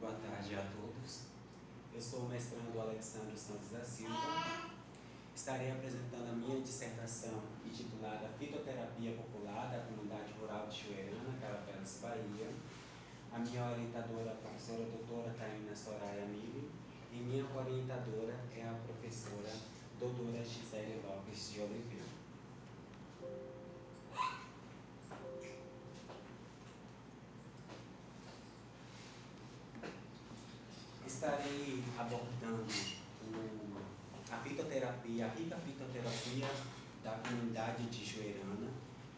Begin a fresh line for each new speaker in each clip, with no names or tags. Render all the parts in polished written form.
Boa tarde a todos. Eu sou o mestrando Alexandre Santos da Silva. Estarei apresentando a minha dissertação intitulada Fitoterapia Popular da Comunidade Rural de Juerana, Caravelas, Bahia. A minha orientadora é a professora doutora Taina Soraya Mili e minha orientadora é a professora doutora Gisele Lopes de Oliveira. Estarei abordando a fitoterapia, a rica fitoterapia da comunidade de Juerana,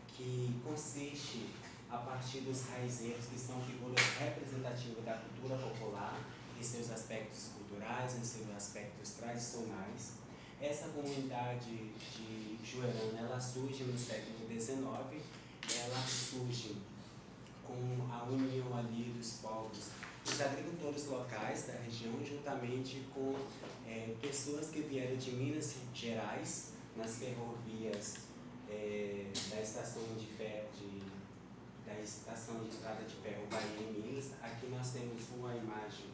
que consiste a partir dos raizeiros, que são figuras representativas da cultura popular, em seus aspectos culturais, em seus aspectos tradicionais. Essa comunidade de Juerana, ela surge no século XIX, ela surge com a união ali dos povos, dos agricultores locais da região, juntamente com pessoas que vieram de Minas Gerais, nas ferrovias da estação de ferro, da estação de estrada de ferro Bahia em Minas. Aqui nós temos uma imagem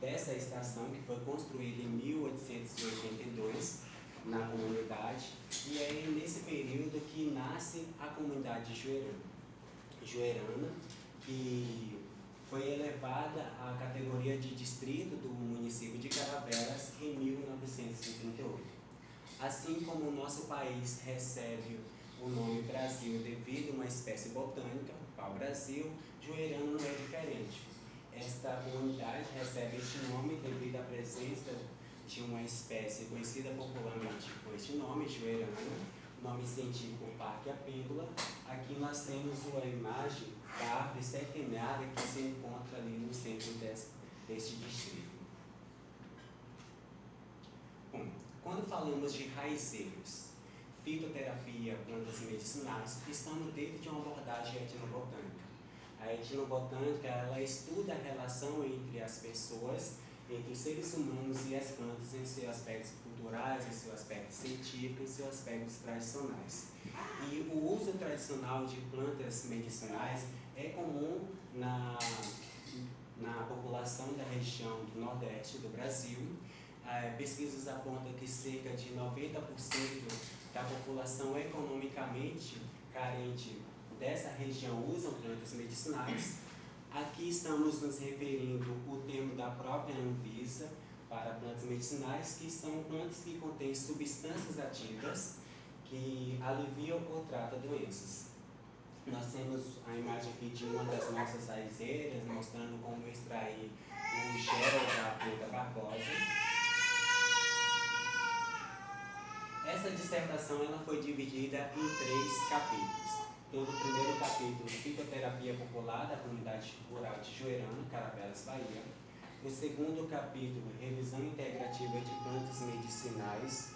dessa estação que foi construída em 1882 na comunidade, e é nesse período que nasce a comunidade Juerana, que foi elevada à categoria de distrito do município de Caravelas em 1938. Assim como o nosso país recebe o nome Brasil devido a uma espécie botânica, o pau-brasil, Juerana não é diferente. Esta comunidade recebe este nome devido à presença de uma espécie conhecida popularmente por este nome, Juerana, nome científico Parque Apêndula. Aqui nós temos uma imagem da árvore centenária que se encontra ali no centro deste distrito. Bom, quando falamos de raizeiros, fitoterapia, plantas medicinais, estamos dentro de uma abordagem etnobotânica. A etnobotânica, ela estuda a relação entre as pessoas, entre os seres humanos e as plantas em seus aspectos culturais, em seus aspectos científicos, em seus aspectos tradicionais. E o uso tradicional de plantas medicinais é comum na população da região do Nordeste do Brasil. Pesquisas apontam que cerca de 90% da população economicamente carente dessa região usam plantas medicinais. Aqui estamos nos referindo o termo da própria Anvisa para plantas medicinais, que são plantas que contêm substâncias ativas que aliviam ou tratam doenças. Nós temos a imagem aqui de uma das nossas raizeiras, mostrando como extrair o gel da planta barbosa. Essa dissertação ela foi dividida em 3 capítulos. Então, o primeiro capítulo, Fitoterapia Popular da Comunidade Rural de Juerana, Caravelas, Bahia. O segundo capítulo, Revisão Integrativa de plantas medicinais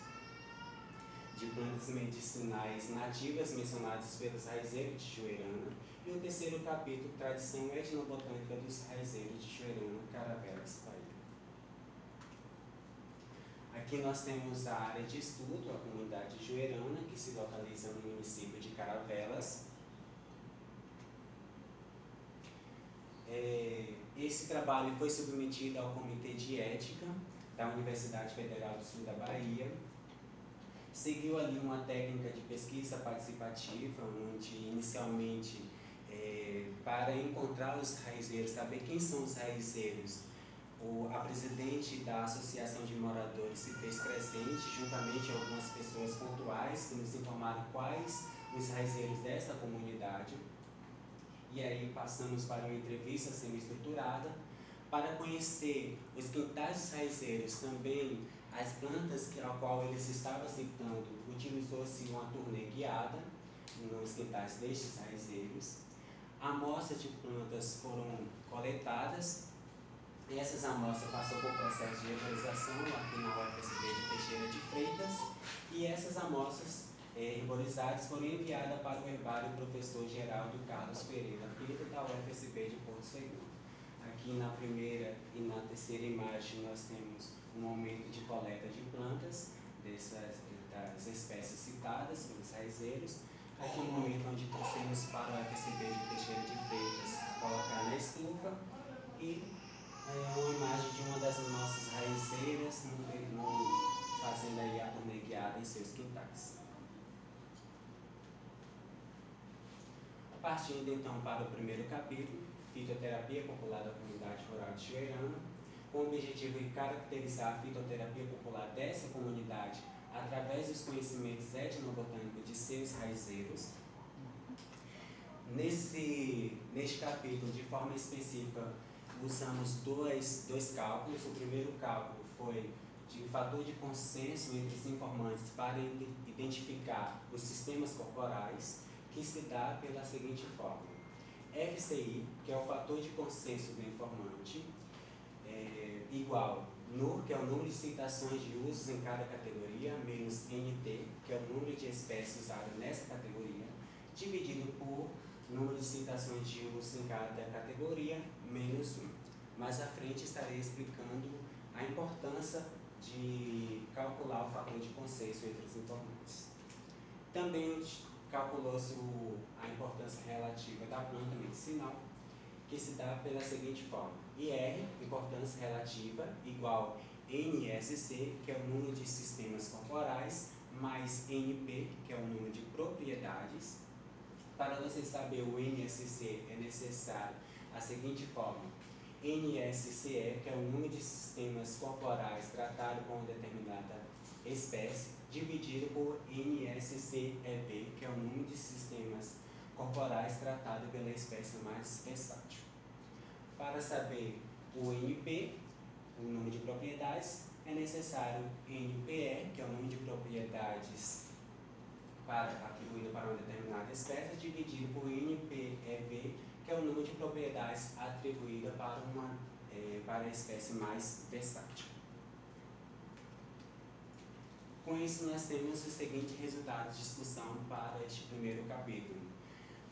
nativas mencionadas pelos raizeiros de Juerana. E o terceiro capítulo, Tradição etnobotânica dos raizeiros de Juerana, Caravelas, Bahia. Aqui nós temos a área de estudo, a comunidade Juerana, que se localiza no município de Caravelas. Esse trabalho foi submetido ao Comitê de Ética da Universidade Federal do Sul da Bahia. Seguiu ali uma técnica de pesquisa participativa, onde inicialmente, para encontrar os raizeiros, saber quem são os raizeiros, a presidente da Associação de Moradores se fez presente, juntamente com algumas pessoas pontuais que nos informaram quais os raizeiros dessa comunidade. E aí passamos para uma entrevista semi-estruturada para conhecer os quintais dos raizeiros, também as plantas a qual eles estavam citando. Utilizou-se uma turnê guiada nos quintais destes raizeiros. Amostras de plantas foram coletadas. E essas amostras passaram por processo de herborização aqui na UFSB de Teixeira de Freitas, e essas amostras herborizadas foram enviadas para o herbário professor Geraldo Carlos Pereira Pinto, da UFSB de Porto Seguro. Aqui na primeira e na terceira imagem nós temos um momento de coleta de plantas das espécies citadas pelos raizeiros. Aqui um momento onde trouxemos para o UFSB de Teixeira de Freitas colocar na estufa, e uma Partindo então para o primeiro capítulo, Fitoterapia Popular da Comunidade Rural de Juerana, com o objetivo de caracterizar a fitoterapia popular dessa comunidade através dos conhecimentos etnobotânicos de seus raizeiros. Neste capítulo, de forma específica, usamos dois cálculos. O primeiro cálculo foi de fator de consenso entre os informantes para identificar os sistemas corporais, que se dá pela seguinte fórmula. FCI, que é o fator de consenso do informante, igual NUR, que é o número de citações de usos em cada categoria, menos NT, que é o número de espécies usadas nessa categoria, dividido por número de citações de usos em cada categoria, menos 1. Mais à frente estarei explicando a importância de calcular o fator de consenso entre os informantes. Também calculou-se a importância relativa da planta medicinal, que se dá pela seguinte forma. IR, importância relativa, igual NSC, que é o número de sistemas corporais, mais NP, que é o número de propriedades. Para você saber o NSC, é necessário a seguinte forma. NSCE, que é o número de sistemas corporais tratados com determinada espécie, dividido por NSCEB, que é o número de sistemas corporais tratados pela espécie mais versátil. Para saber o NP, o número de propriedades, é necessário NPE, que é o número de propriedades atribuído para uma determinada espécie, dividido por NPEB, que é o número de propriedades atribuída para a espécie mais versátil. Com isso, nós temos os seguintes resultados de discussão para este primeiro capítulo.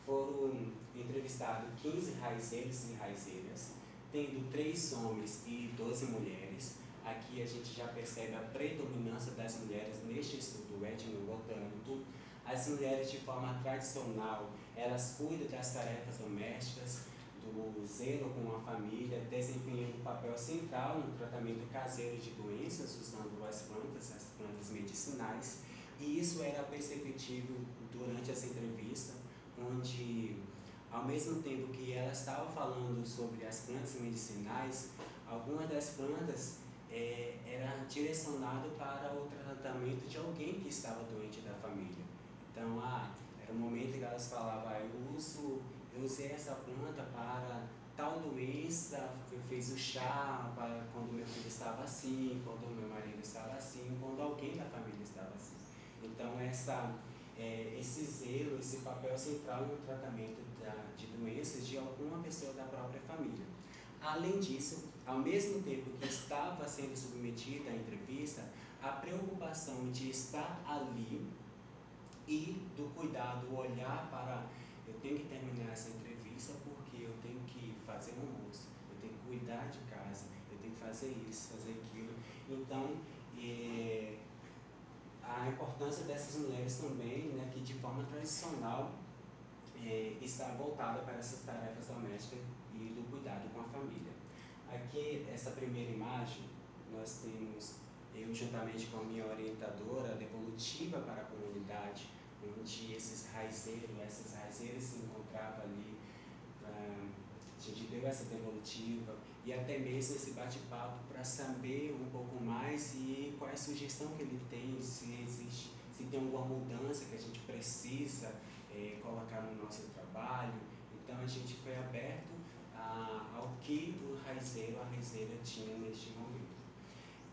Foram entrevistados 15 raizeiros e raizeiras, tendo 3 homens e 12 mulheres. Aqui a gente já percebe a predominância das mulheres neste estudo etnobotânico. As mulheres, de forma tradicional, elas cuidam das tarefas domésticas, do zelo com a família, desempenhando um papel central no tratamento caseiro de doenças usando as plantas medicinais. E isso era perceptível durante essa entrevista, onde, ao mesmo tempo que elas estavam falando sobre as plantas medicinais, algumas das plantas era direcionado para o tratamento de alguém que estava doente da família. Então, era um momento que elas falavam, eu usei essa planta para tal doença, eu fiz o chá para quando meu filho estava assim, quando meu marido estava assim, quando alguém da família estava assim. Então, esse zelo, esse papel central no tratamento de doenças de alguma pessoa da própria família. Além disso, ao mesmo tempo que estava sendo submetida à entrevista, a preocupação de estar ali e do cuidado, o olhar para, eu tenho que terminar essa entrevista porque eu tenho que fazer um almoço, eu tenho que cuidar de casa, eu tenho que fazer isso, fazer aquilo. Então, a importância dessas mulheres também, né, que de forma tradicional está voltada para essas tarefas domésticas e do cuidado com a família. Aqui, essa primeira imagem, nós temos eu juntamente com a minha orientadora devolutiva para a comunidade, onde essas raizeiras se encontravam ali, a gente deu essa devolutiva e até mesmo esse bate-papo para saber um pouco mais e qual é a sugestão que ele tem, se tem alguma mudança que a gente precisa colocar no nosso trabalho. Então a gente foi aberto ao que o raizeiro, a raizeira tinha neste momento.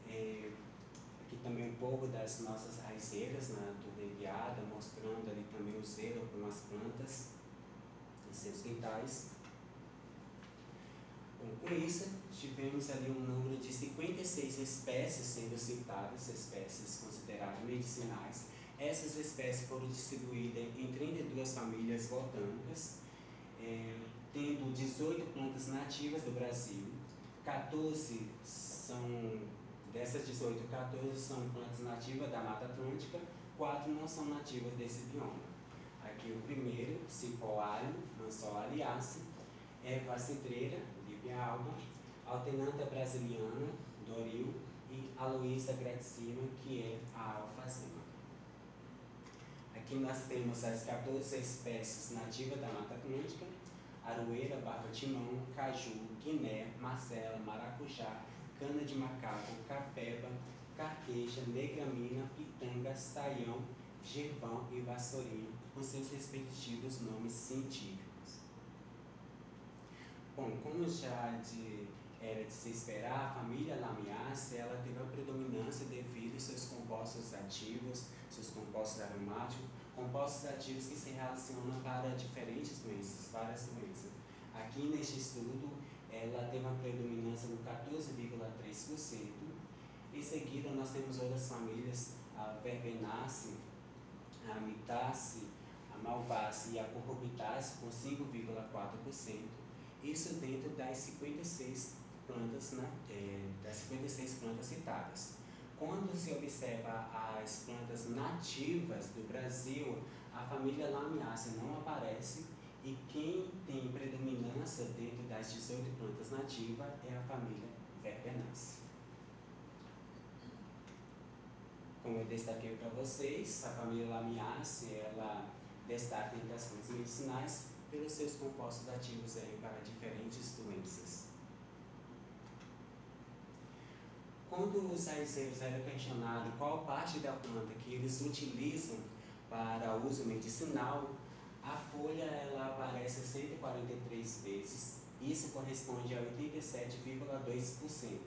Aqui também um pouco das nossas raizeiras, né, toda enviada, mostrando ali também o zelo com as plantas em seus quintais. Bom, com isso, tivemos ali um número de 56 espécies sendo citadas, espécies consideradas medicinais. Essas espécies foram distribuídas em 32 famílias botânicas, tendo 18 plantas nativas do Brasil, 14 dessas 18, 14 são plantas nativas da Mata Atlântica, 4 não são nativas desse bioma. Aqui o primeiro, cipó alho, mansol aliace, erva cidreira, Líbia alba, alternanta brasiliana, doril e Aloísa graticina, que é a alfazema. Aqui nós temos as 14 espécies nativas da Mata Atlântica: aroeira, barba-timão, caju, guiné, marcela, maracujá, cana de macaco, capeba, carqueja, negramina, pitanga, saião, gervão e vassourinha, com seus respectivos nomes científicos. Bom, como era de se esperar, a família Lamiaceae ela teve a predominância devido aos seus compostos ativos, seus compostos aromáticos, compostos ativos que se relacionam para diferentes doenças, várias doenças. Aqui neste estudo, ela teve uma predominância no 14,3%. Em seguida, nós temos outras famílias, a Verbenaceae, a Amitáceae, a Malvaceae e a Cucurbitaceae, com 5,4%. Isso dentro das 56 plantas, das 56 plantas citadas. Quando se observa as plantas nativas do Brasil, a família Lamiaceae não aparece, e quem tem predominância dentro das 18 plantas nativas é a família Verbenaceae. Como eu destaquei para vocês, a família Lamiaceae ela destaca entre as plantas medicinais pelos seus compostos ativos para diferentes doenças. Quando os raizeiros eram questionados qual parte da planta que eles utilizam para uso medicinal, a folha ela aparece 143 vezes. Isso corresponde a 87,2%.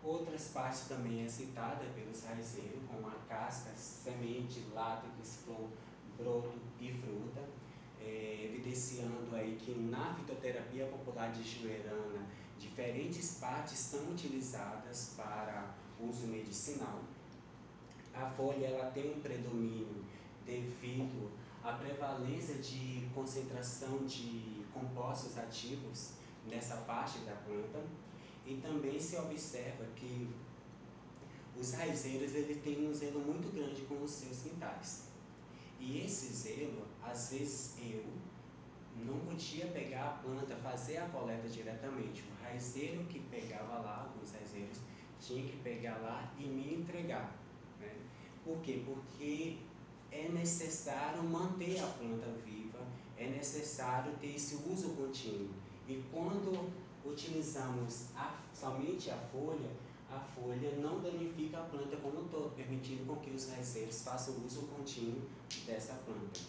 Outras partes também é citada pelos raizeiros, como a casca, semente, látex, flor, broto e fruta, evidenciando aí que na fitoterapia popular de Juerana, diferentes partes são utilizadas para uso medicinal. A folha ela tem um predomínio devido à prevalência de concentração de compostos ativos nessa parte da planta, e também se observa que os raizeiros ele têm um zelo muito grande com os seus quintais. E esse zelo, às vezes eu não podia pegar a planta, fazer a coleta diretamente. O raizeiro que pegava lá, alguns raizeiros, tinha que pegar lá e me entregar. Né? Por quê? Porque é necessário manter a planta viva, é necessário ter esse uso contínuo. E quando utilizamos somente a folha não danifica a planta como um todo, permitindo com que os raizeiros façam uso contínuo dessa planta.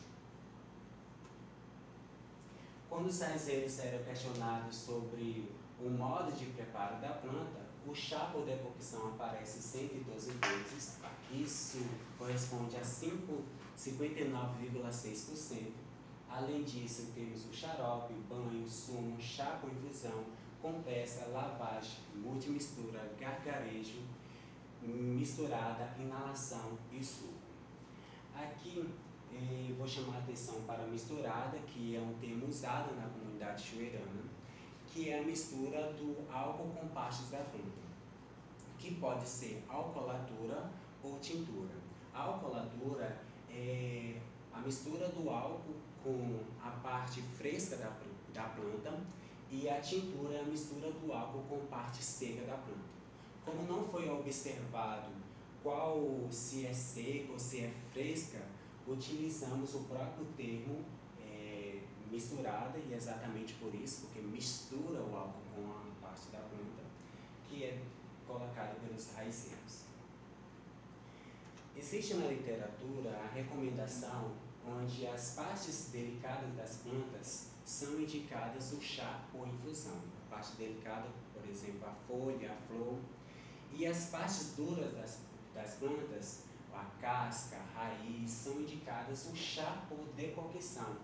Quando os raizeiros eram questionados sobre o modo de preparo da planta, o chá por decocção aparece 112 vezes, isso corresponde a 59,6%. Além disso, temos o xarope, banho, sumo, chá com infusão, compressa, lavagem, multimistura, gargarejo, misturada, inalação e suco. Aqui vou chamar a atenção para a misturada, que é um termo usado na comunidade juerana, que é a mistura do álcool com partes da planta, que pode ser alcoolatura ou tintura. A alcoolatura é a mistura do álcool com a parte fresca da planta, e a tintura é a mistura do álcool com parte seca da planta. Como não foi observado se é seca ou se é fresca, utilizamos o próprio termo misturada, e exatamente por isso, porque mistura o álcool com a parte da planta, que é colocado pelos raizeiros. Existe na literatura a recomendação onde as partes delicadas das plantas são indicadas o chá ou infusão. A parte delicada, por exemplo, a folha, a flor, e as partes duras das plantas, a casca, a raiz, são indicadas o chá por decocção.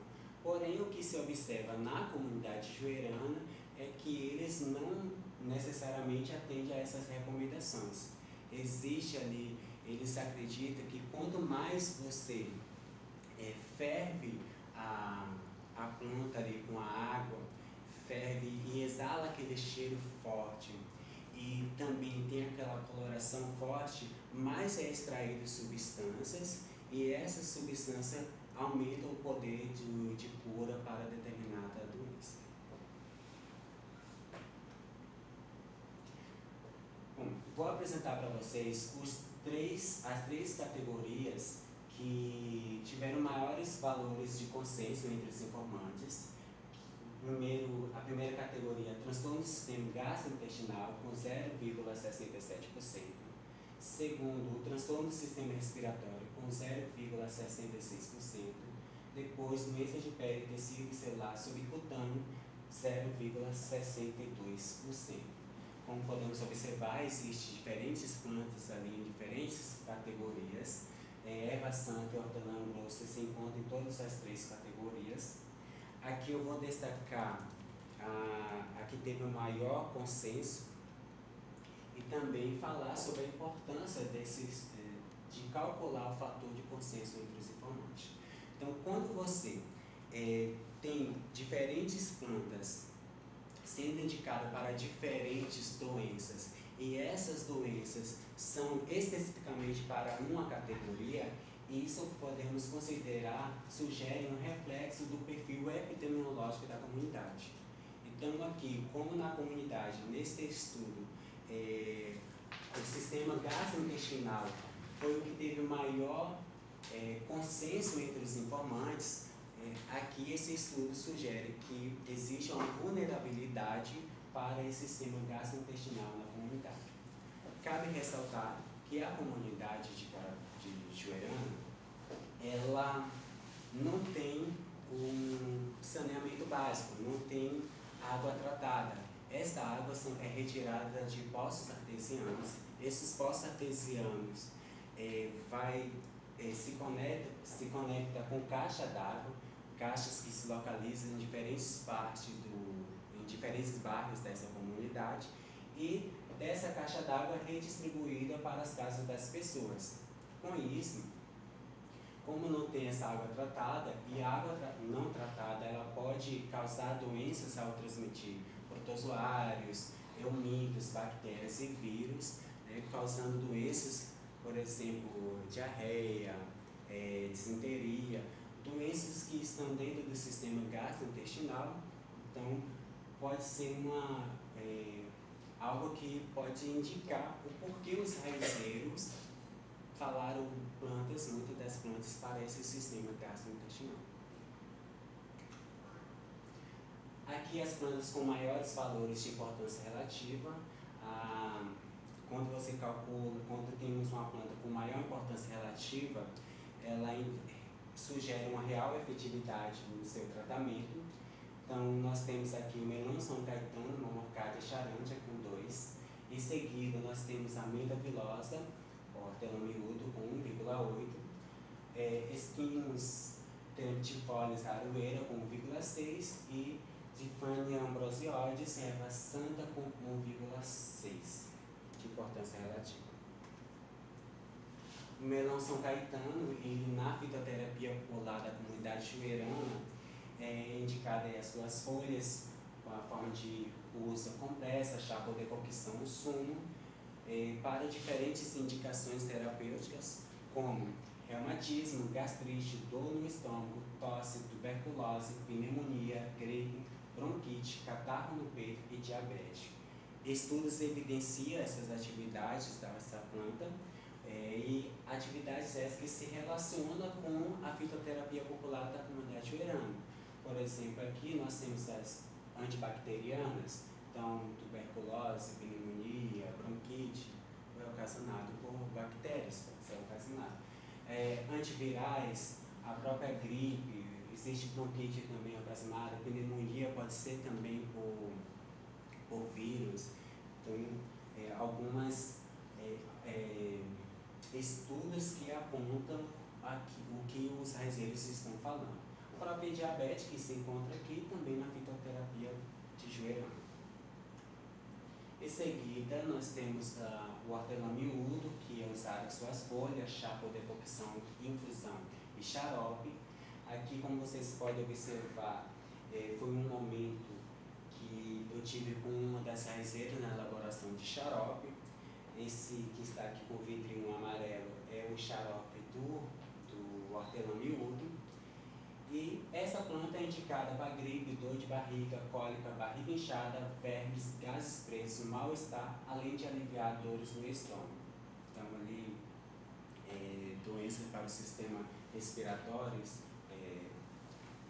Porém, o que se observa na comunidade juerana é que eles não necessariamente atendem a essas recomendações. Existe ali, eles acreditam que quanto mais você ferve a planta ali com a água, ferve e exala aquele cheiro forte, e também tem aquela coloração forte, mais é extraído substâncias, e essa substância aumenta o poder de cura para determinada doença. Bom, vou apresentar para vocês as três categorias que tiveram maiores valores de consenso entre os informantes. A primeira categoria, transtorno do sistema gastrointestinal, com 0,67%. Segundo, o transtorno do sistema respiratório, com 0,66%. Depois, doença de pele, tecido celular subcutâneo, 0,62%. Como podemos observar, existem diferentes plantas ali em diferentes categorias. Erva santa e hortelã-grossa se encontram em todas as três categorias. Aqui eu vou destacar a que teve o maior consenso e também falar sobre a importância de calcular o fator de consenso entre os informantes. Então, quando você tem diferentes plantas sendo indicadas para diferentes doenças e essas doenças são especificamente para uma categoria, isso podemos considerar, sugere um reflexo do perfil epidemiológico da comunidade. Então aqui, como na comunidade, nesse estudo, o sistema gastrointestinal foi o que teve maior consenso entre os informantes, aqui esse estudo sugere que existe uma vulnerabilidade para esse sistema gastrointestinal na comunidade. Cabe ressaltar que a comunidade de Juerana, ela não tem um saneamento básico, não tem água tratada. Esta água é retirada de poços artesianos. Esses poços artesianos se conecta com caixa d'água, caixas que se localizam em diferentes bairros dessa comunidade, e dessa caixa d'água é redistribuída para as casas das pessoas. Com isso, como não tem essa água tratada, e a água não tratada ela pode causar doenças ao transmitir protozoários, eumídeos, bactérias e vírus, causando doenças, por exemplo, diarreia, disenteria, doenças que estão dentro do sistema gastrointestinal. Então, pode ser algo que pode indicar o porquê os raizeiros falaram muitas das plantas para esse sistema gastrointestinal. Aqui as plantas com maiores valores de importância relativa. Quando você calcula, quando temos uma planta com maior importância relativa, ela sugere uma real efetividade no seu tratamento. Então, nós temos aqui o melão São Caetano, Momorcádia charântia com 2. Em seguida, nós temos a menta vilosa, hortelã-miúdo com 1,8. Espinhos tentifolios aroeira com 1,6. E Difania ambrosiodis, erva santa com 1,6 de importância relativa. O melão São Caetano, ele na fitoterapia popular da comunidade juerana, é indicada as suas folhas com a forma de uso compressa, chá por decocção, o sumo, para diferentes indicações terapêuticas, como reumatismo, gastrite, dor no estômago, tosse, tuberculose, pneumonia, gripe, bronquite, catarro no peito e diabetes. Estudos evidenciam essas atividades dessa planta, e atividades essas que se relacionam com a fitoterapia popular da comunidade juerana. Por exemplo, aqui nós temos as antibacterianas, então tuberculose, pneumonia, bronquite, é ocasionado por bactérias, pode ser ocasionado. Antivirais, a própria gripe, existe bronquite também ocasionada, pneumonia pode ser também por vírus. Então, algumas estudos que apontam o que os raizeiros estão falando. A própria diabetes que se encontra aqui também na fitoterapia de Juerana. Em seguida, nós temos o hortelã-miúdo, que é usado suas folhas, chá por decocção, infusão e xarope. Aqui, como vocês podem observar, foi um momento que eu tive com uma das raizeiras na elaboração de xarope. Esse que está aqui com o vidrinho amarelo é o xarope do hortelã-miúdo. E essa planta é indicada para gripe, dor de barriga, cólica, barriga inchada, vermes, gases presos, mal-estar, além de aliviar dores no estômago. Então, ali, doenças para o sistema respiratórios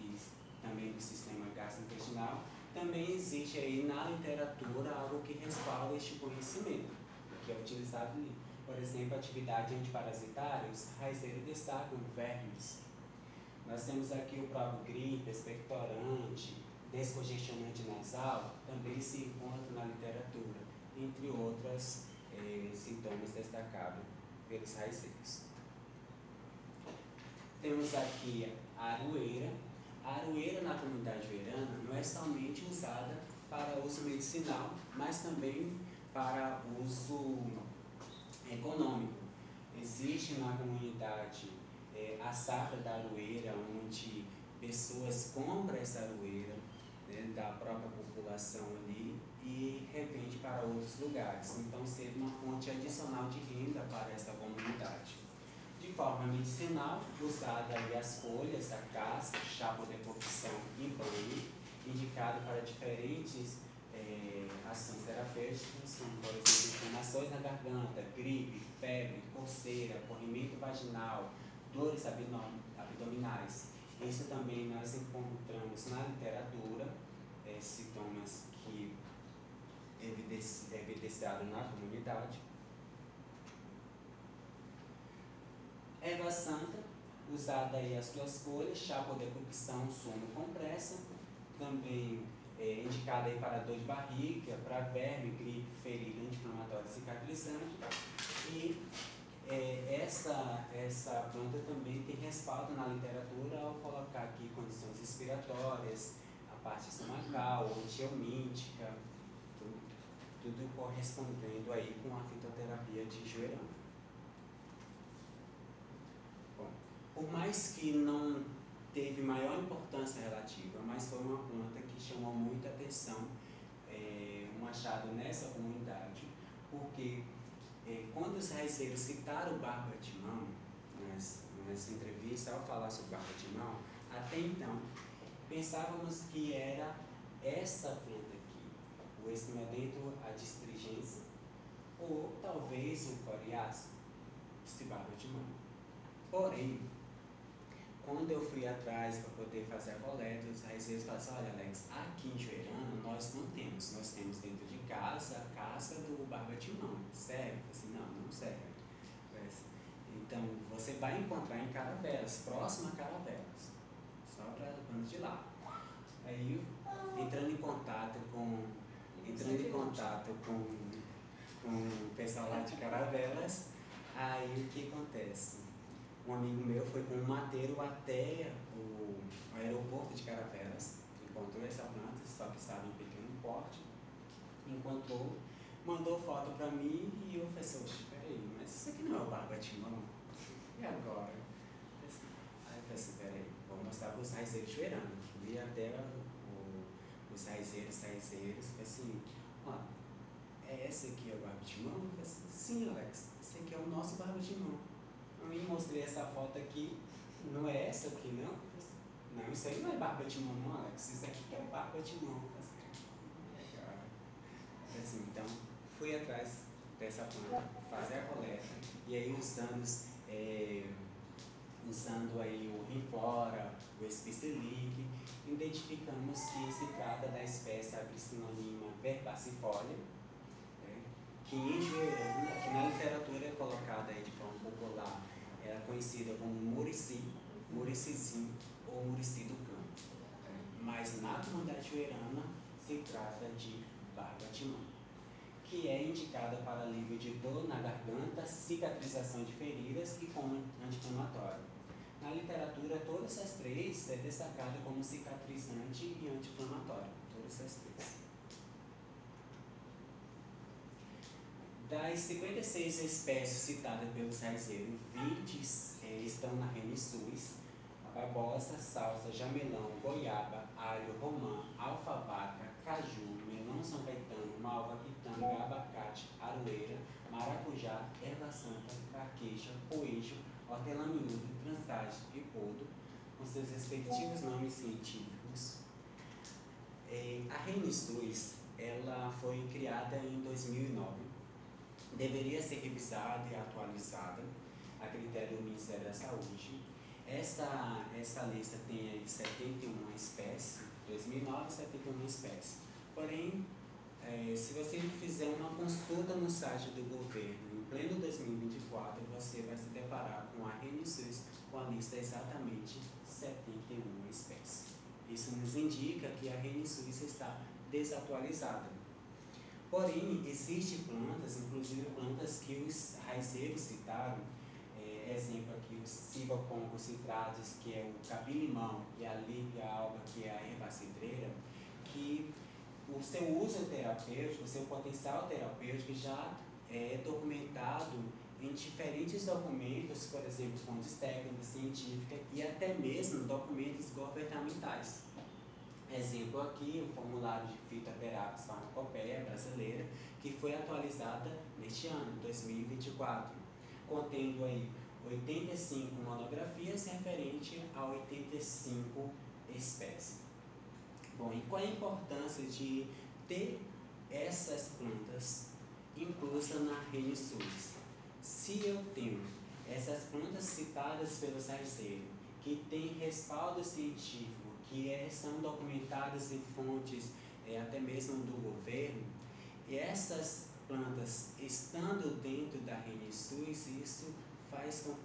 e também do sistema gastrointestinal, também existe aí na literatura algo que respalda este conhecimento, que é utilizado ali. Por exemplo, atividade antiparasitária, os raizeiros destacam vermes. Nós temos aqui o próprio gripe, expectorante, descongestionante nasal, também se encontra na literatura, entre outros sintomas destacados pelos raizeiros. Temos aqui a aroeira. A aroeira na comunidade joerana não é somente usada para uso medicinal, mas também para uso econômico. Existe na comunidade a safra da aroeira, onde pessoas compram essa aroeira, né, da própria população ali e revende para outros lugares. Então, seria uma fonte adicional de renda para essa comunidade. De forma medicinal, usada aí as folhas, a casca, chá por decocção e banho, indicado para diferentes ações terapêuticas, como por exemplo, inflamações na garganta, gripe, febre, coceira, corrimento vaginal, dores abdominais. Isso também nós encontramos na literatura, sintomas que evidenciados na comunidade. Erva santa, usada aí as suas folhas, chá por decocção, sumo compressa, também indicada aí para dor de barriga, para verme, gripe, ferida, anti-inflamatória, cicatrizante. E essa planta também tem respaldo na literatura ao colocar aqui condições respiratórias, a parte estomacal, antielmíntica, tudo correspondendo aí com a fitoterapia de joerana. Bom, por mais que não teve maior importância relativa, mas foi uma planta que chamou muita atenção, um achado nessa comunidade, porque quando os raizeiros citaram barba-de-mão nessa entrevista, ao falar sobre barba-de-mão, até então pensávamos que era essa planta aqui, o Estimedento adstrigensis, ou talvez o coriáceo, de barba-de-mão. Porém, quando eu fui atrás para poder fazer a coleta, os raizeiros falaram assim: olha, Alex, aqui em Joerana nós não temos. Nós temos dentro de casa a casca do barba-de-mão. Serve? Assim, não serve. Então, você vai encontrar em Caravelas, próximo a Caravelas, só para bandas de lá. Aí, entrando em contato com o pessoal lá de Caravelas, aí o que acontece? Um amigo meu foi com um mateiro até o aeroporto de Caravelas, encontrou essa planta, só que estava em pequeno porte, encontrou, mandou foto para mim e eu falei assim: peraí, mas isso aqui não é o barba-de-mão? E agora? Aí eu falei assim: peraí, vou mostrar para os raizeiros joerana. Fui até os raizeiros, falei assim: ó, é esse aqui é o barba-de-mão? Eu falei assim: sim, Alex, esse aqui é o nosso barba-de-mão. Eu mostrei essa foto aqui, não é essa aqui, não? Não, isso aí não é barba-de-mão, não, Alex. Isso aqui que é barba-de-mão. Assim, então, fui atrás dessa planta, fazer a coleta, e aí usando aí o Rinflora, o Espicelic, identificamos que se trata da espécie Abricynonyma verbacifolia, que em Joerana, que na literatura é colocada aí de forma popular, é conhecida como murici, muricizinho ou murici do campo. Mas na comunidade joerana se trata de barba-de-mão, que é indicada para alívio de dor na garganta, cicatrização de feridas e como anti-inflamatório. Na literatura, todas essas três é destacada como cicatrizante e anti-inflamatório, todas essas três. Das 56 espécies citadas pelos raizeiros, 20 estão na Renisus: babosa, salsa, jamelão, goiaba, alho, romã, alfabaca, caju, melão São Caetano, malva, pitanga, abacate, aroeira, maracujá, erva santa, carqueja, poejo, hortelã-miúdo, transagem e podo, com seus respectivos nomes científicos. A Renisus, ela foi criada em 2009. Deveria ser revisada e atualizada. A a critério do Ministério da Saúde. Essa lista tem aí 71 espécies, 2009, 71 espécies. Porém, se você fizer uma consulta no site do governo, em pleno 2024, você vai se deparar com a RNSUS com a lista exatamente 71 espécies. Isso nos indica que a RNSUS está desatualizada. Porém, existem plantas, inclusive plantas que os raizeiros citaram, exemplo aqui, os civaconcos-citratos, que é o capim-limão, e a lípia alba, que é a erva cidreira, que o seu uso terapêutico, o seu potencial terapêutico já é documentado em diferentes documentos, por exemplo, fontes técnicas, científicas e até mesmo documentos governamentais. Exemplo aqui, o formulário de fitoterápicos farmacopeia brasileira, que foi atualizada neste ano, 2024, contendo aí 85 monografias referente a 85 espécies. Bom, e qual a importância de ter essas plantas inclusas na RNSUS? Se eu tenho essas plantas citadas pelos raizeiros, que têm respaldo científico, que são documentadas em fontes até mesmo do governo, e essas plantas estando dentro da RNSUS, isso faz com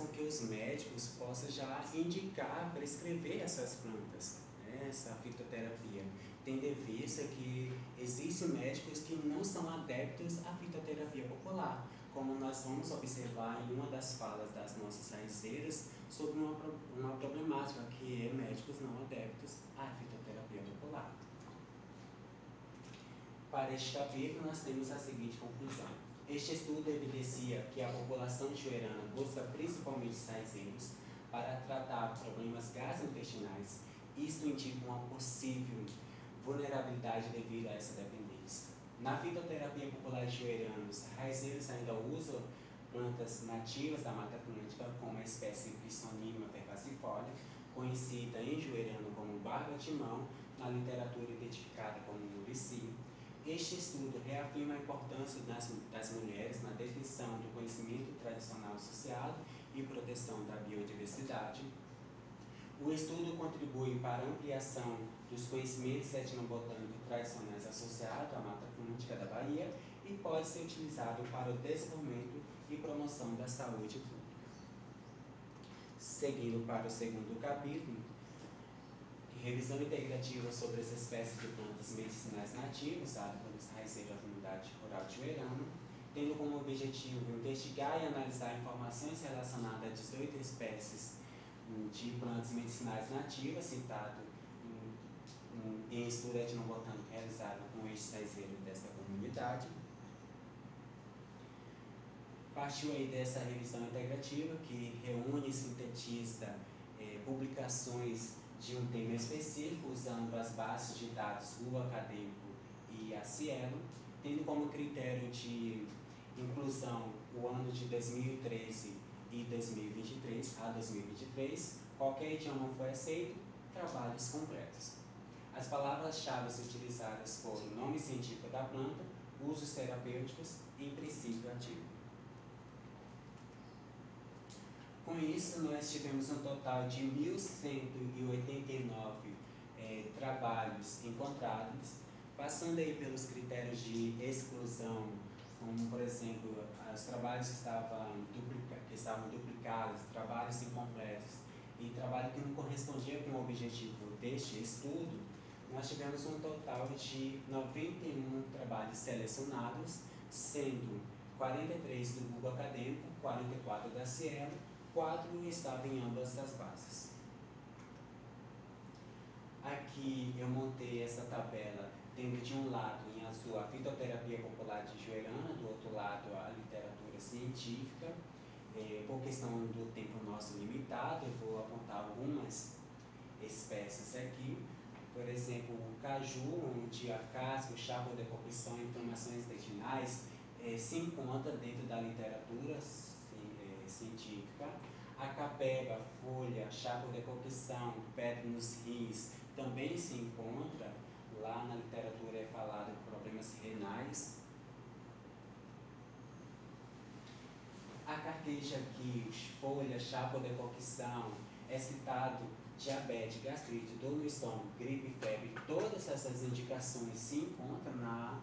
que os médicos possam já indicar, prescrever essas plantas, né, essa fitoterapia, tendo em vista que existem médicos que não são adeptos à fitoterapia popular, como nós vamos observar em uma das falas das nossas raizeiras sobre uma problemática que é médicos não adeptos à fitoterapia popular. Para este capítulo, nós temos a seguinte conclusão. Este estudo evidencia que a população juerana busca principalmente os raizeiros para tratar problemas gastrointestinais. Isto indica uma possível vulnerabilidade devido a essa dependência. Na fitoterapia popular juerana, os raizeiros ainda usam plantas nativas da Mata Atlântica, como a espécie Brissonima pervacifolia, conhecida em juerano como barba-timão, na literatura identificada como murici. Este estudo reafirma a importância das mulheres na definição do conhecimento tradicional associado e proteção da biodiversidade. O estudo contribui para a ampliação dos conhecimentos etnobotânicos tradicionais associados à Mata Atlântica da Bahia e pode ser utilizado para o desenvolvimento e promoção da saúde pública. Seguindo para o segundo capítulo, revisão integrativa sobre as espécies de plantas medicinais nativas usadas pelos raizeiros da comunidade rural de Juerana, tendo como objetivo investigar e analisar informações relacionadas a 18 espécies de plantas medicinais nativas, citado em estudo etnobotânico realizado com estes raizeiros desta comunidade. Partiu aí dessa revisão integrativa que reúne e sintetiza publicações de um tema específico, usando as bases de dados Google Acadêmico e a Cielo, tendo como critério de inclusão o ano de 2013 e 2023, a 2023, qualquer idioma foi aceito, trabalhos completos. As palavras-chave utilizadas foram nome científico da planta, usos terapêuticos e princípio ativo. Com isso, nós tivemos um total de 1.189 trabalhos encontrados, passando aí pelos critérios de exclusão, como, por exemplo, os trabalhos que estavam duplicados, trabalhos incompletos e trabalho que não correspondia com o objetivo deste estudo. Nós tivemos um total de 91 trabalhos selecionados, sendo 43 do Google Acadêmico, 44 da Cielo, 4 estavam em ambas as bases. Aqui eu montei essa tabela, tendo de um lado em azul a fitoterapia popular de Juerana, do outro lado a literatura científica. Por questão do tempo nosso limitado, eu vou apontar algumas espécies aqui. Por exemplo, o caju, onde a casca, o chá por decocção e inflamações intestinais se encontra dentro da literatura científica. A capeba, folha, chá por decocção, pedra nos rins, também se encontra lá na literatura, é falado de problemas renais. A carqueja aqui, folha, chá por decocção, é citado diabetes, gastrite, dor no estômago, gripe, febre, todas essas indicações se encontram na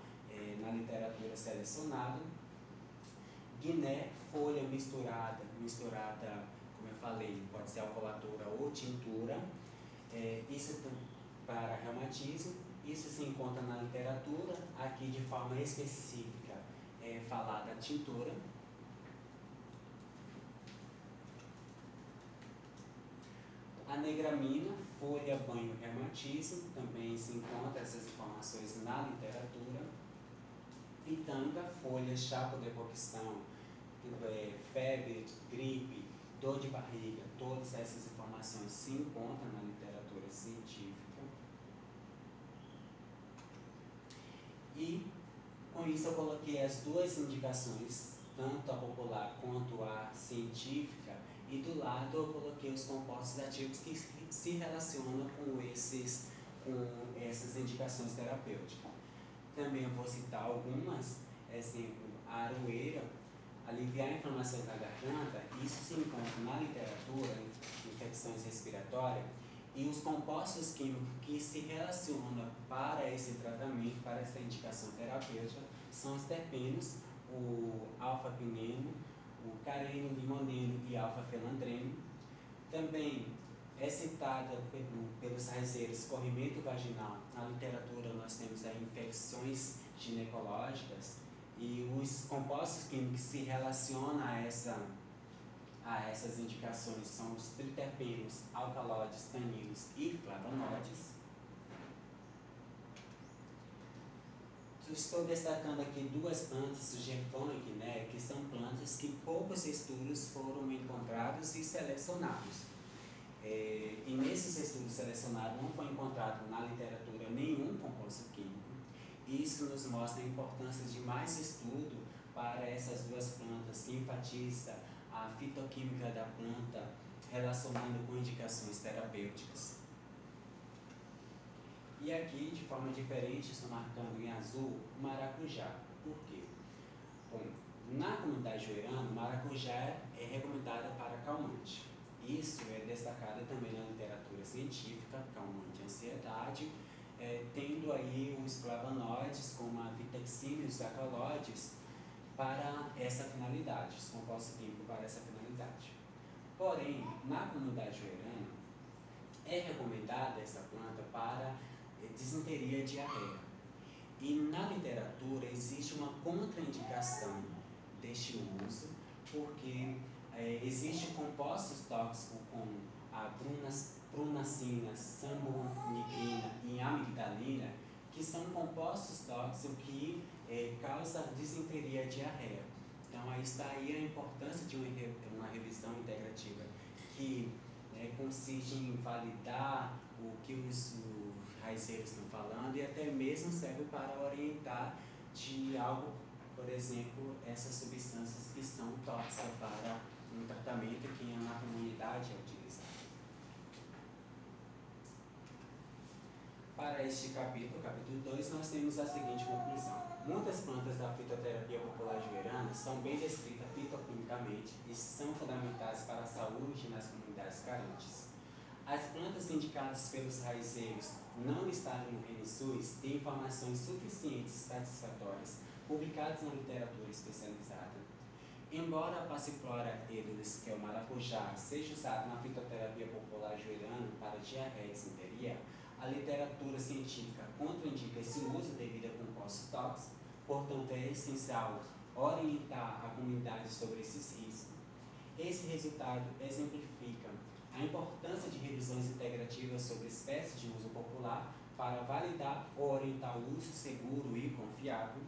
literatura selecionada. Guiné, folha misturada, como eu falei, pode ser alcoolatura ou tintura. Isso para reumatismo, isso se encontra na literatura, aqui de forma específica é falada a tintura. A negramina, folha, banho, reumatismo, também se encontra essas informações na literatura. Pitanga, folha, chá por decocção, febre, gripe, dor de barriga, todas essas informações se encontram na literatura científica. E com isso eu coloquei as duas indicações, tanto a popular quanto a científica, e do lado eu coloquei os compostos ativos que se relacionam com essas indicações terapêuticas. Também eu vou citar algumas, exemplo, a aroeira, aliviar inflamações na garganta, isso se encontra na literatura, infecções respiratórias, e os compostos químicos que se relacionam para esse tratamento, para essa indicação terapêutica, são os terpenos, o alfa-pineno, o careno, limoneno e alfa-felandreno. Também é citada pelos raizeiros escorrimento vaginal. Na literatura nós temos aí infecções ginecológicas e os compostos químicos que se relacionam a essas indicações são os triterpenos, alcaloides, taninos e flavonoides. Estou destacando aqui duas plantas, o Gerfonic, que são plantas que poucos estudos foram encontrados e selecionados. E nesses estudos selecionados não foi encontrado na literatura nenhum composto químico. Isso nos mostra a importância de mais estudo para essas duas plantas, que enfatiza a fitoquímica da planta, relacionando com indicações terapêuticas. E aqui, de forma diferente, estou marcando em azul o maracujá. Por quê? Bom, na comunidade joerana, o maracujá é recomendado para calmante. Isso é destacado também na literatura científica, calmante ansiedade, tendo aí os flavonoides, como a vitexina e os alcaloides, para essa finalidade, os compostos químicos para essa finalidade. Porém, na comunidade joerana, é recomendada essa planta para disenteria e diarreia. E na literatura existe uma contraindicação deste uso, porque existem compostos tóxicos como a prunacina, samonigrina e amigdalina, que são compostos tóxicos que causam disenteria e diarreia. Então aí está aí a importância de uma revisão integrativa que consiste em validar o que os raizeiros estão falando e até mesmo serve para orientar de algo, por exemplo, essas substâncias que são tóxicas para um tratamento que na comunidade é utilizado. Para este capítulo 2, nós temos a seguinte conclusão. Muitas plantas da fitoterapia popular joerana são bem descritas fitoquimicamente e são fundamentais para a saúde nas comunidades carentes. As plantas indicadas pelos raizeiros não listadas no RNSUS têm informações suficientes e satisfatórias publicadas na literatura especializada. Embora a Passiflora edulis, que é o maracujá, seja usado na fitoterapia popular joerana para diarreia e disenteria, a literatura científica contraindica esse uso devido a compostos tóxicos, portanto é essencial orientar a comunidade sobre esses riscos. Esse resultado exemplifica a importância de revisões integrativas sobre espécies de uso popular para validar ou orientar o uso seguro e confiável.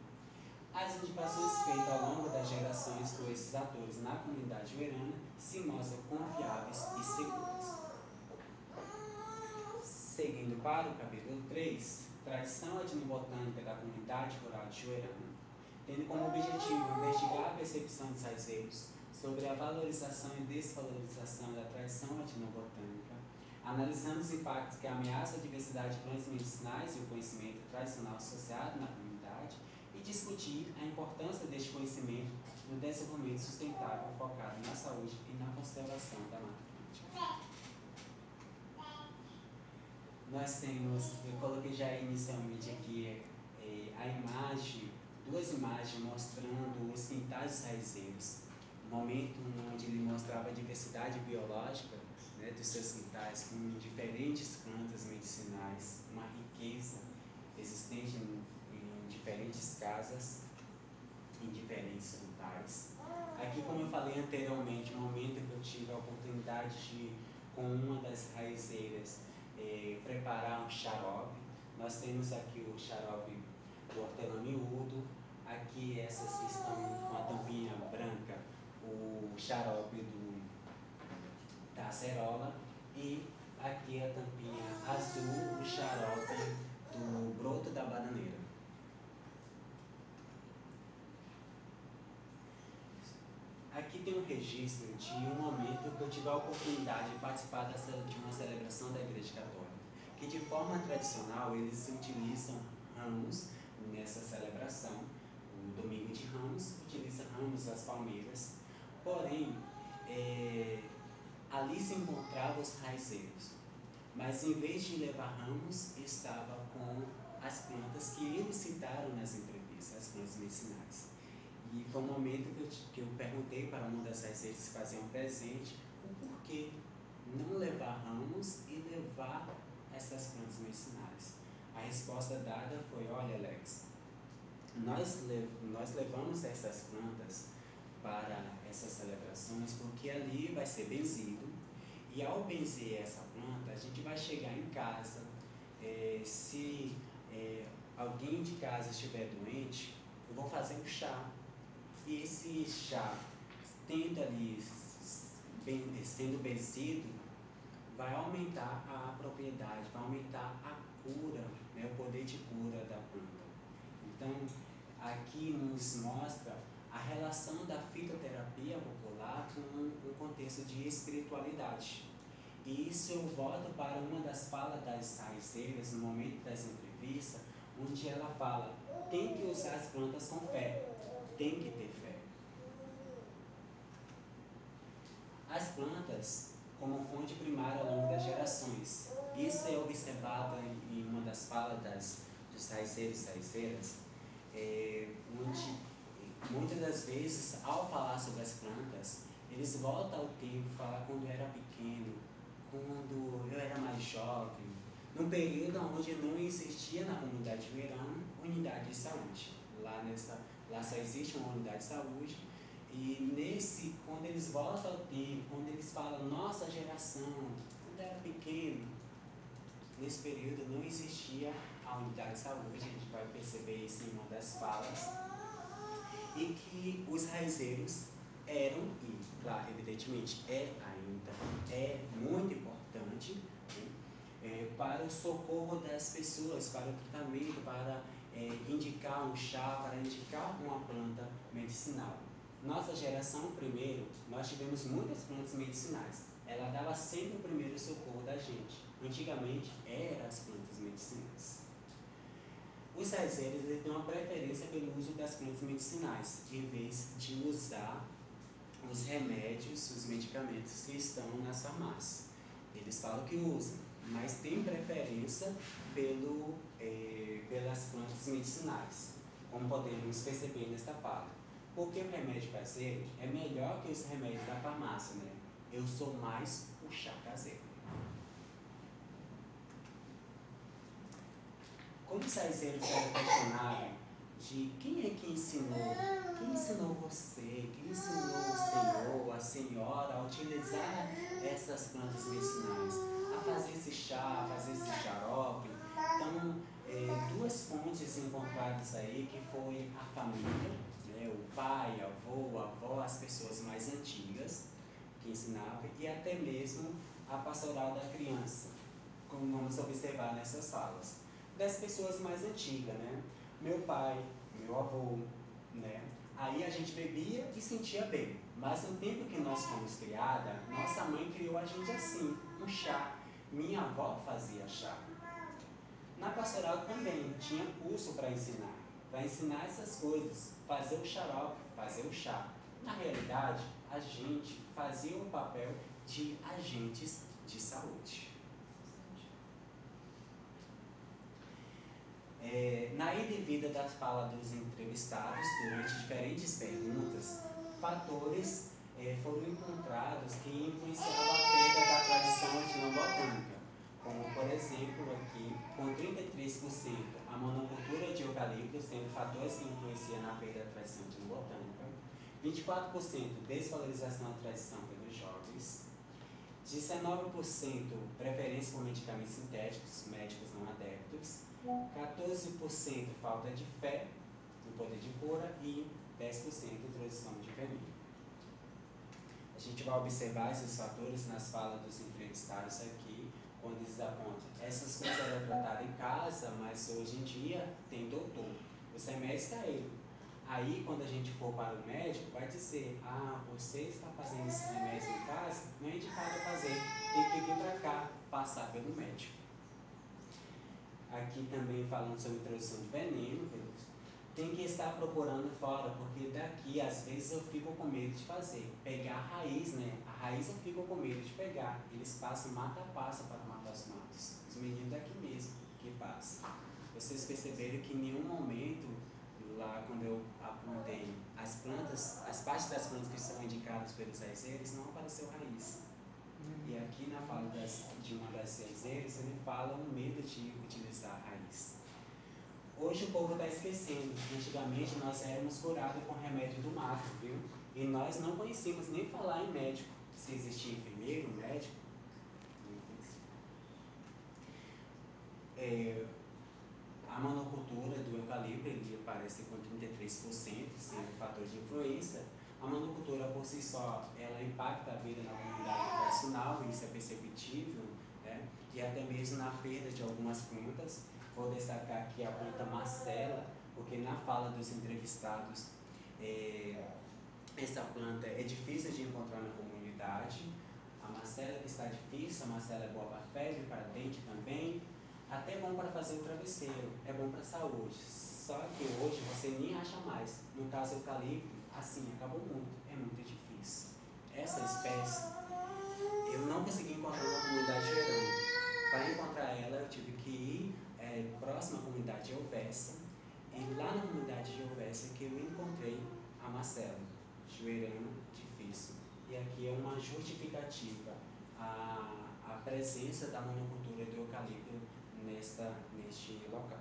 As indicações feitas ao longo das gerações por esses atores na comunidade joerana se mostram confiáveis e seguras. Seguindo para o capítulo 3, tradição etnobotânica da comunidade rural de joerana, tendo como objetivo investigar a percepção dos raizeiros sobre a valorização e desvalorização da tradição etnobotânica, analisando os impactos que ameaça a diversidade de plantas medicinais e o conhecimento tradicional associado na comunidade, e discutir a importância deste conhecimento no desenvolvimento sustentável focado na saúde e na conservação da Mata Atlântica. Nós temos, eu coloquei já inicialmente aqui a imagem, duas imagens mostrando os quintais raizeiros, um momento onde ele mostrava a diversidade biológica, né, dos seus quintais, com diferentes plantas medicinais, uma riqueza existente em diferentes casas, em diferentes quintais. Aqui, como eu falei anteriormente, um momento que eu tive a oportunidade de, com uma das raizeiras, preparar um xarope. Nós temos aqui o xarope do hortelã miúdo, aqui essas que estão com a tampinha branca, o xarope da acerola, e aqui a tampinha azul, o xarope do broto da bananeira. Aqui tem um registro de um momento que eu tive a oportunidade de participar de uma celebração da Igreja Católica, que de forma tradicional eles utilizam ramos nessa celebração. O domingo de Ramos utiliza ramos das palmeiras, porém ali se encontravam os raizeiros, mas em vez de levar ramos, estava com as plantas que eles citaram nas entrevistas, as plantas medicinais. E foi um momento que eu perguntei para uma das raizeiras que faziam um presente o porquê não levar ramos e levar essas plantas medicinais. A resposta dada foi: olha, Alex, nós levamos essas plantas para essas celebrações porque ali vai ser benzido, e ao benzer essa planta, a gente vai chegar em casa, se alguém de casa estiver doente, eu vou fazer um chá, e esse chá, tendo ali, sendo benzido, vai aumentar a propriedade, vai aumentar a cura, né, o poder de cura da planta. Então, aqui nos mostra a relação da fitoterapia popular com um contexto de espiritualidade. E isso eu volto para uma das falas das raizeiras, no momento das entrevistas, onde ela fala: tem que usar as plantas com fé, tem que ter fé. As plantas como fonte primária ao longo das gerações. Isso é observado em uma das falas dos raizeiros e raizeiras, onde muitas das vezes, ao falar sobre as plantas, eles voltam ao tempo, falar quando eu era pequeno, quando eu era mais jovem, num período onde não existia na comunidade juerana unidade de saúde. Lá só existe uma unidade de saúde, e quando eles voltam ao tempo, quando eles falam nossa geração, quando eu era pequeno, nesse período não existia a unidade de saúde, a gente vai perceber isso em uma das falas, e que os raizeiros eram, e claro, evidentemente é muito importante, né, para o socorro das pessoas, para o tratamento, para indicar um chá, para indicar uma planta medicinal. Nossa geração, primeiro, nós tivemos muitas plantas medicinais. Ela dava sempre o primeiro socorro da gente. Antigamente, eram as plantas medicinais. Os raizeiros têm uma preferência pelo uso das plantas medicinais, em vez de usar os remédios, os medicamentos que estão nas farmácias. Eles falam que usam, mas têm preferência pelas plantas medicinais, como podemos perceber nesta fala. Porque o remédio caseiro é melhor que os remédios da farmácia, né? Eu sou mais o chá caseiro. Como os raizeiros eram questionados de quem é que ensinou? Quem ensinou você? Quem ensinou o senhor, a senhora a utilizar essas plantas medicinais? A fazer esse chá, a fazer esse xarope? Então, duas fontes encontradas aí, que foi a família, né, o pai, avô, a avó, as pessoas mais antigas que ensinavam, e até mesmo a pastoral da criança, como vamos observar nessas falas. Das pessoas mais antigas, né? Meu pai, meu avô, né? Aí a gente bebia e sentia bem. Mas no tempo que nós fomos criada, nossa mãe criou a gente assim, um chá. Minha avó fazia chá. Na pastoral também tinha curso para ensinar. vai ensinar essas coisas, fazer o xarope, fazer o chá. Na realidade, a gente fazia o papel de agentes de saúde. Na ida e vinda da fala dos entrevistados, durante diferentes perguntas, fatores foram encontrados que influenciavam a perda da tradição etnobotânica, como, por exemplo, aqui, com 33%, a monocultura de eucalipto sendo fatores que influenciam na perda da tradição etnobotânica, 24% desvalorização da tradição pelos jovens, 19% preferência por medicamentos sintéticos, médicos não adeptos, 14% falta de fé no poder de cura e 10% introdução de veneno. A gente vai observar esses fatores nas falas dos entrevistados aqui, quando eles apontam essas coisas eram tratadas em casa, mas hoje em dia tem doutor. Os remédios caíram. Aí, quando a gente for para o médico, vai dizer: ah, você está fazendo esses remédios em casa, não é indicado fazer, tem que vir para cá, passar pelo médico. Aqui também falando sobre introdução de veneno, tem que estar procurando fora, porque daqui às vezes eu fico com medo de fazer. Pegar a raiz, né? A raiz eu fico com medo de pegar. Eles passam mata-passa para matar os matos. Os meninos daqui mesmo que passam. Vocês perceberam que em nenhum momento, lá quando eu apontei as plantas, as partes das plantas que são indicadas pelos raizeiros, não apareceu raiz. E aqui na fala de uma das raizeiras, ele fala o medo de utilizar a raiz. Hoje o povo está esquecendo. Antigamente nós éramos curados com remédio do mato, viu? E nós não conhecíamos nem falar em médico. Se existia enfermeiro, médico, não conhecia. A monocultura do eucalipto, ele aparece com 33%, sendo fator de influência. A monocultura por si só, ela impacta a vida na comunidade tradicional, isso é perceptível, né? E até mesmo na perda de algumas plantas. Vou destacar aqui a planta Marcela, porque na fala dos entrevistados, essa planta é difícil de encontrar na comunidade. A Marcela que está difícil, a Marcela é boa para febre, para dente também. Até bom para fazer o travesseiro, é bom para a saúde. Só que hoje você nem acha mais. No caso do eucalipto, assim, acabou muito, é muito difícil. Essa espécie, eu não consegui encontrar na comunidade joerana. Para encontrar ela, eu tive que ir próxima à comunidade de Elvésia. E lá na comunidade de Elvésia que eu encontrei a Marcela, joerana, difícil. E aqui é uma justificativa a presença da monocultura do eucalipto neste local.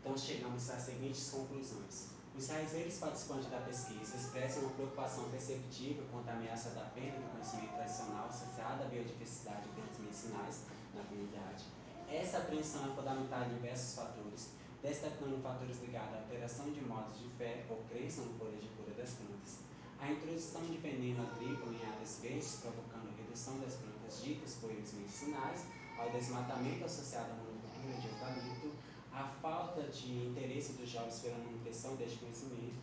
Então chegamos às seguintes conclusões. Os raizeiros participantes da pesquisa expressam uma preocupação perceptível quanto à ameaça da perda do conhecimento tradicional associada à biodiversidade e plantas medicinais na comunidade. Essa apreensão é fundamentada em diversos fatores, destacando fatores ligados à alteração de modos de fé ou crença no poder de cura das plantas, a introdução de veneno agrícola em áreas verdes, provocando a redução das plantas ditas coelhos medicinais, ao desmatamento associado à monocultura de eucalipto, a falta de interesse dos jovens pela manutenção deste conhecimento.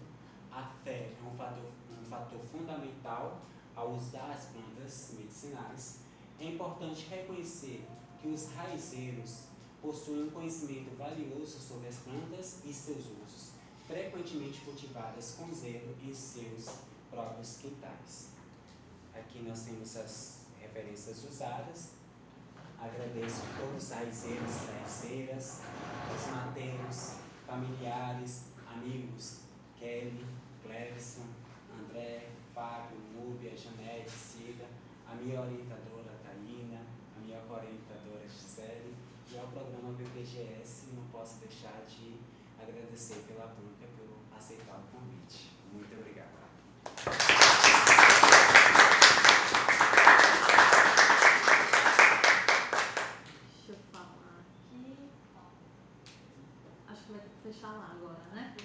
A fé é um fator fundamental ao usar as plantas medicinais. É importante reconhecer que os raizeiros possuem um conhecimento valioso sobre as plantas e seus usos, frequentemente cultivadas com zelo em seus próprios quintais. Aqui nós temos as referências usadas. Agradeço a todos os raizeiros e raizeiras, os mateiros, familiares, amigos, Kelly, Clevison, André, Fábio, Núbia, Janete, Cida, a minha orientadora Taína, a minha orientadora Gisele, e ao programa BPGS, não posso deixar de agradecer pela banca por aceitar o convite. Muito obrigado.
Fechar lá agora, né?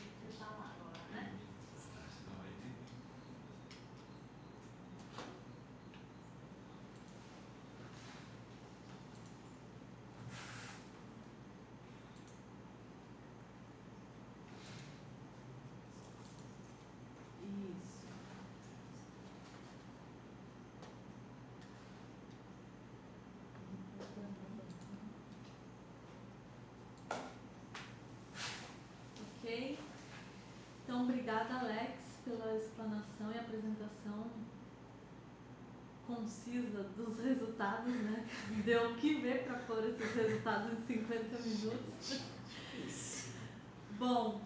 obrigada, Alex, pela explanação e apresentação concisa dos resultados, né? Deu o que ver para pôr esses resultados em 50 minutos. Bom,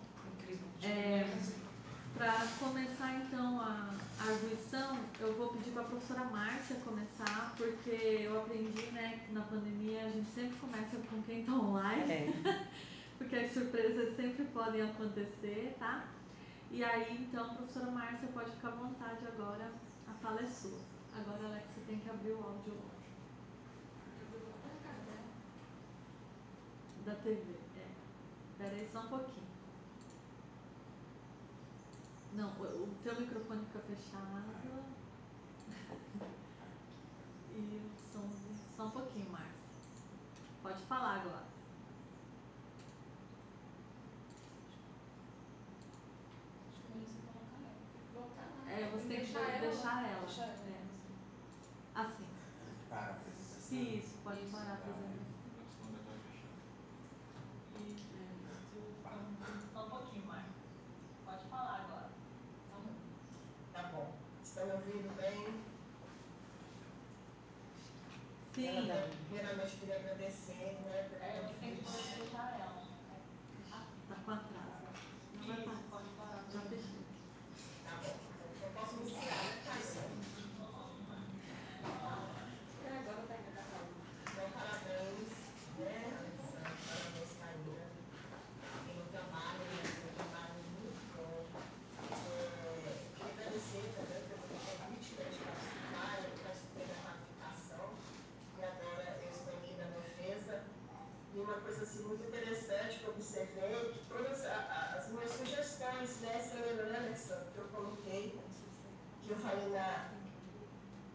para começar então a arguição, eu vou pedir para a professora Márcia começar, porque eu aprendi, né, que na pandemia a gente sempre começa com quem está online, porque as surpresas sempre podem acontecer, tá? E aí, então, professora Márcia, pode ficar à vontade agora, a fala é sua. Agora, Alex, você tem que abrir o áudio da TV. Espera aí só um pouquinho. Não, o teu microfone fica fechado. E o som, só um pouquinho, Márcia. Pode falar agora. Você tem que deixar ela. Assim.
Para a apresentação.
Isso, pode parar a apresentação. Só um pouquinho, Marcos. Pode falar agora.
Tá bom. Estão me ouvindo bem?
Sim.
Primeiramente, queria agradecer, né?
Você tem que deixar ela. Tá com atraso. Não vai parar. Pode parar. Já fechei.
Tá bom. Eu posso iniciar, né, Caína?
Agora tá indo.
Então, parabéns, né, Alexandre? Parabéns, Caína, pelo trabalho, né? Pelo trabalho muito bom. Queria agradecer também pelo convite, né, de participar. Eu participei da qualificação e agora eu estou aqui na defesa. E uma coisa assim, muito interessante que eu observei, que todas as minhas sugestões, né, Alexandre, que eu coloquei, que eu falei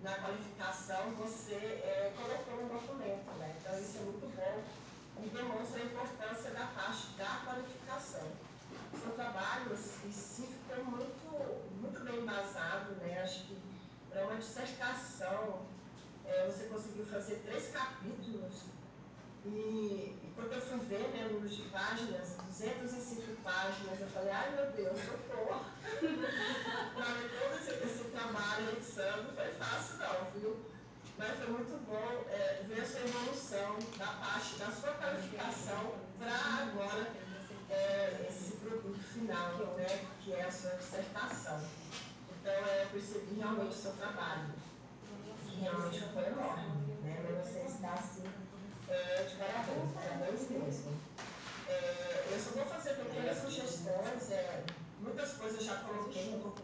na qualificação, você colocou no documento, né? Então isso é muito bom e demonstra a importância da parte da qualificação. O seu trabalho em si ficou muito bem embasado, né? Acho que para uma dissertação você conseguiu fazer 3 capítulos e quando eu fui ver, né, número de páginas, 205 páginas, eu falei, ai meu Deus, socorro! Para ver todo esse trabalho, edição, não foi fácil não, viu? Mas foi muito bom ver a sua evolução da parte da sua qualificação para agora esse produto final, né, que é a sua dissertação. Então, eu percebi realmente o seu trabalho, que realmente foi enorme, né? Mas você está assim, de parabéns mesmo. Eu só vou fazer pequenas sugestões, muitas coisas já coloquei no documento.